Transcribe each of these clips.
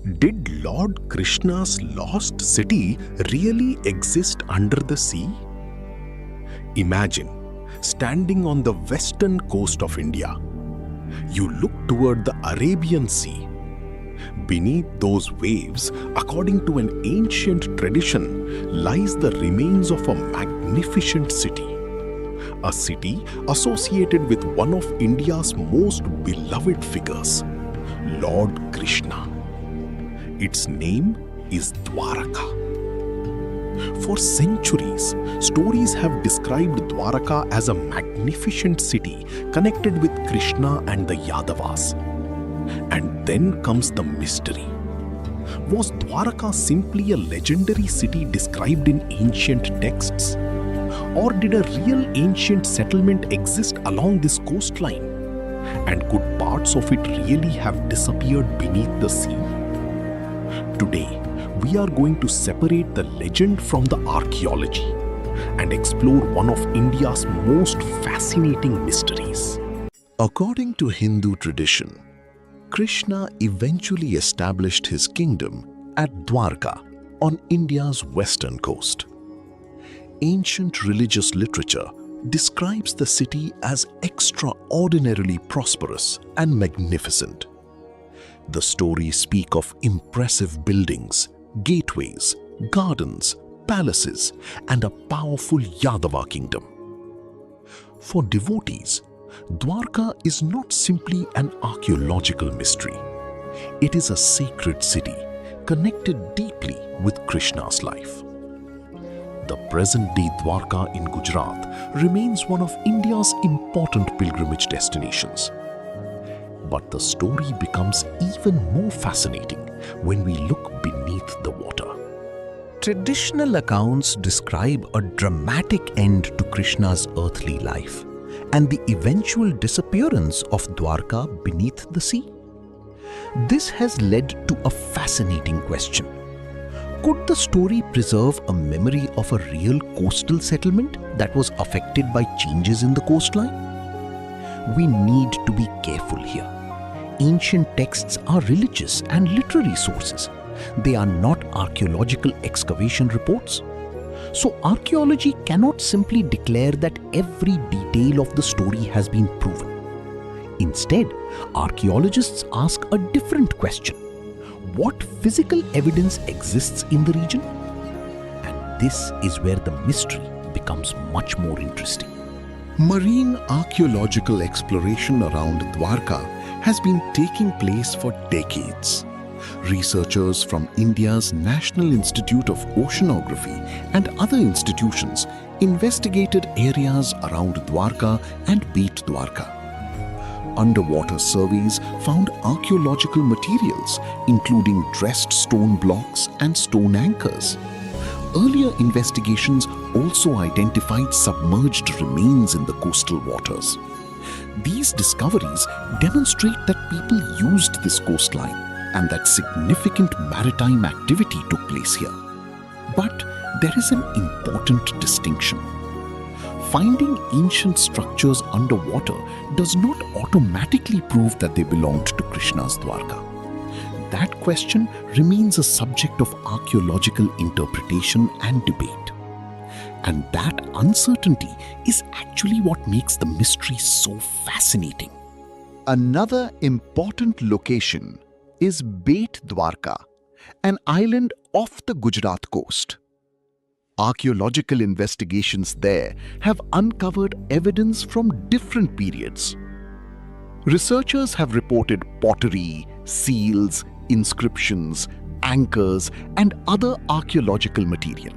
Did Lord Krishna's lost city really exist under the sea? Imagine standing on the western coast of India. You look toward the Arabian Sea. Beneath those waves, according to an ancient tradition, lies the remains of a magnificent city. A city associated with one of India's most beloved figures, Lord Krishna. Its name is Dwarka. For centuries, stories have described Dwarka as a magnificent city connected with Krishna and the Yadavas. And then comes the mystery. Was Dwarka simply a legendary city described in ancient texts? Or did a real ancient settlement exist along this coastline? And could parts of it really have disappeared beneath the sea? Today, we are going to separate the legend from the archaeology and explore one of India's most fascinating mysteries. According to Hindu tradition, Krishna eventually established his kingdom at Dwarka on India's western coast. Ancient religious literature describes the city as extraordinarily prosperous and magnificent. The stories speak of impressive buildings, gateways, gardens, palaces, and a powerful Yadava kingdom. For devotees, Dwarka is not simply an archaeological mystery. It is a sacred city connected deeply with Krishna's life. The present-day Dwarka in Gujarat remains one of India's important pilgrimage destinations. But the story becomes even more fascinating when we look beneath the water. Traditional accounts describe a dramatic end to Krishna's earthly life and the eventual disappearance of Dwarka beneath the sea. This has led to a fascinating question. Could the story preserve a memory of a real coastal settlement that was affected by changes in the coastline? We need to be careful here. Ancient texts are religious and literary sources. They are not archaeological excavation reports. So archaeology cannot simply declare that every detail of the story has been proven. Instead, archaeologists ask a different question. What physical evidence exists in the region? And this is where the mystery becomes much more interesting. Marine archaeological exploration around Dwarka has been taking place for decades. Researchers from India's National Institute of Oceanography and other institutions investigated areas around Dwarka and Bet Dwarka. Underwater surveys found archaeological materials, including dressed stone blocks and stone anchors. Earlier investigations also identified submerged remains in the coastal waters. These discoveries demonstrate that people used this coastline and that significant maritime activity took place here. But there is an important distinction. Finding ancient structures underwater does not automatically prove that they belonged to Krishna's Dwarka. That question remains a subject of archaeological interpretation and debate. And that uncertainty is actually what makes the mystery so fascinating. Another important location is Bet Dwarka, an island off the Gujarat coast. Archaeological investigations there have uncovered evidence from different periods. Researchers have reported pottery, seals, inscriptions, anchors, and other archaeological material.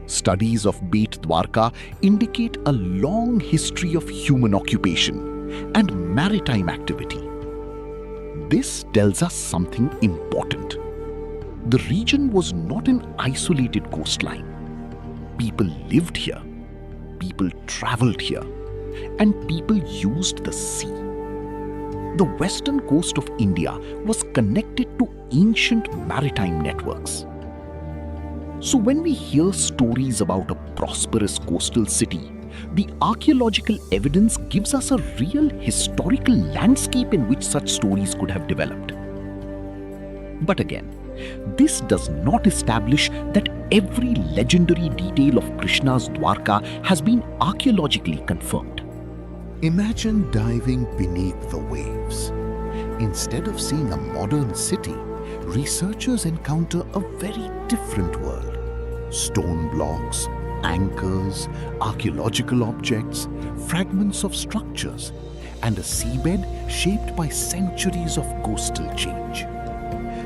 Studies of Bet Dwarka indicate a long history of human occupation and maritime activity. This tells us something important. The region was not an isolated coastline. People lived here, people traveled here, and people used the sea. The western coast of India was connected to ancient maritime networks. So when we hear stories about a prosperous coastal city, the archaeological evidence gives us a real historical landscape in which such stories could have developed. But again, this does not establish that every legendary detail of Krishna's Dwarka has been archaeologically confirmed. Imagine diving beneath the waves. Instead of seeing a modern city, researchers encounter a very different world. Stone blocks, anchors, archaeological objects, fragments of structures, and a seabed shaped by centuries of coastal change.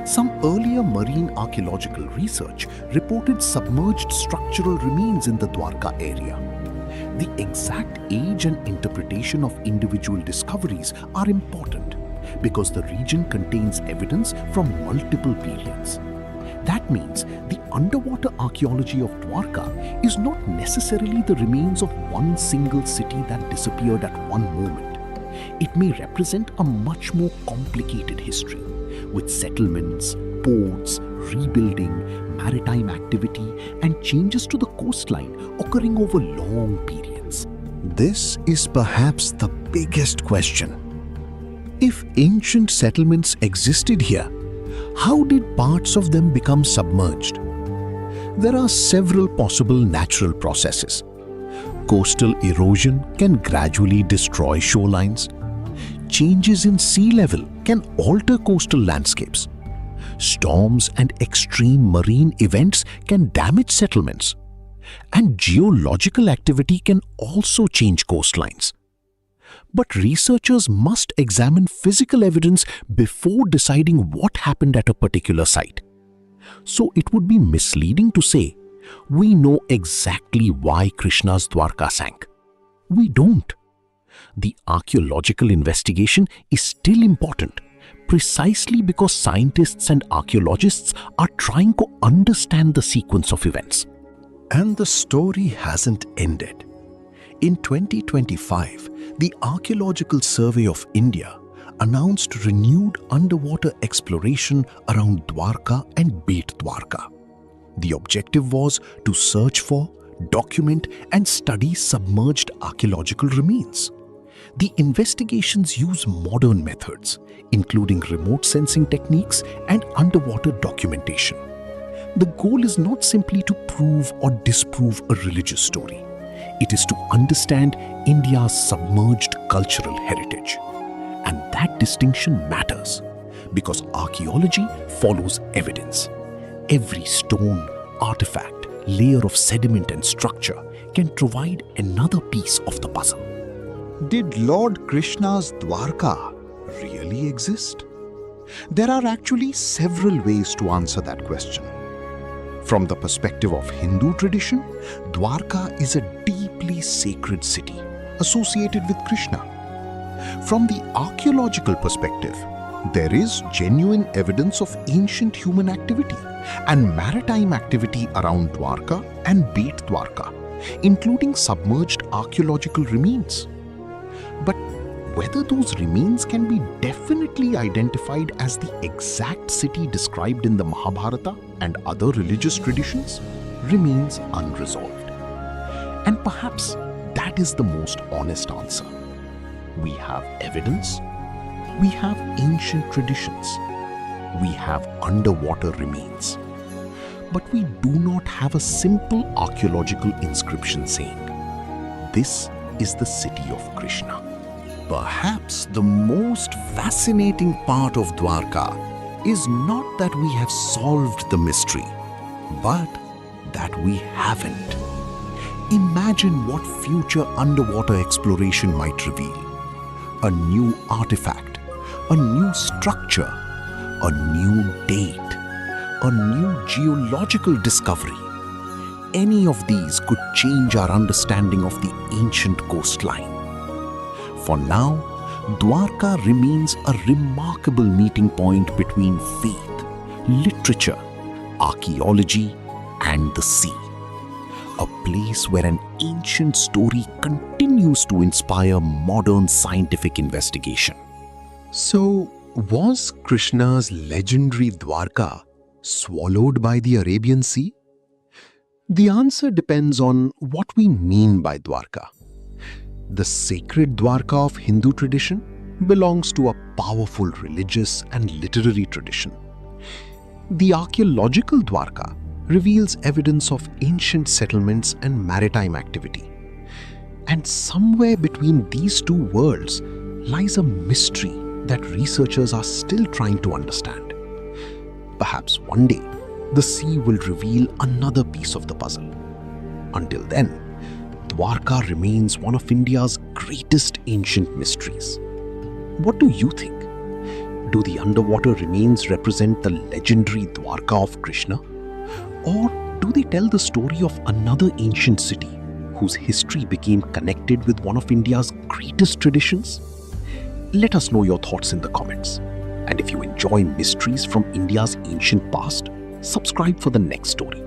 Some earlier marine archaeological research reported submerged structural remains in the Dwarka area. The exact age and interpretation of individual discoveries are important because the region contains evidence from multiple periods. That means the underwater archaeology of Dwarka is not necessarily the remains of one single city that disappeared at one moment. It may represent a much more complicated history, with settlements, ports, rebuilding, maritime activity, and changes to the coastline occurring over long periods. This is perhaps the biggest question. If ancient settlements existed here, how did parts of them become submerged? There are several possible natural processes. Coastal erosion can gradually destroy shorelines. Changes in sea level can alter coastal landscapes. Storms and extreme marine events can damage settlements. And geological activity can also change coastlines. But researchers must examine physical evidence before deciding what happened at a particular site. So it would be misleading to say, we know exactly why Krishna's Dwarka sank. We don't. The archaeological investigation is still important, precisely because scientists and archaeologists are trying to understand the sequence of events. And the story hasn't ended. In 2025, the Archaeological Survey of India announced renewed underwater exploration around Dwarka and Bet Dwarka. The objective was to search for, document, and study submerged archaeological remains. The investigations use modern methods, including remote sensing techniques and underwater documentation. The goal is not simply to prove or disprove a religious story. It is to understand India's submerged cultural heritage. And that distinction matters because archaeology follows evidence. Every stone, artifact, layer of sediment and structure can provide another piece of the puzzle. Did Lord Krishna's Dwarka really exist? There are actually several ways to answer that question. From the perspective of Hindu tradition, Dwarka is a deeply sacred city associated with Krishna. From the archaeological perspective, there is genuine evidence of ancient human activity and maritime activity around Dwarka and Bet Dwarka, including submerged archaeological remains. But whether those remains can be definitely identified as the exact city described in the Mahabharata and other religious traditions remains unresolved. And perhaps that is the most honest answer. We have evidence, we have ancient traditions, we have underwater remains. But we do not have a simple archaeological inscription saying, "This is the city of Krishna." Perhaps the most fascinating part of Dwarka is not that we have solved the mystery, but that we haven't. Imagine what future underwater exploration might reveal. A new artifact, a new structure, a new date, a new geological discovery. Any of these could change our understanding of the ancient coastline. For now, Dwarka remains a remarkable meeting point between faith, literature, archaeology, and the sea. A place where an ancient story continues to inspire modern scientific investigation. So, was Krishna's legendary Dwarka swallowed by the Arabian Sea? The answer depends on what we mean by Dwarka. The sacred Dwarka of Hindu tradition belongs to a powerful religious and literary tradition. The archaeological Dwarka reveals evidence of ancient settlements and maritime activity. And somewhere between these two worlds lies a mystery that researchers are still trying to understand. Perhaps one day, the sea will reveal another piece of the puzzle. Until then, Dwarka remains one of India's greatest ancient mysteries. What do you think? Do the underwater remains represent the legendary Dwarka of Krishna? Or do they tell the story of another ancient city whose history became connected with one of India's greatest traditions? Let us know your thoughts in the comments. And if you enjoy mysteries from India's ancient past, subscribe for the next story.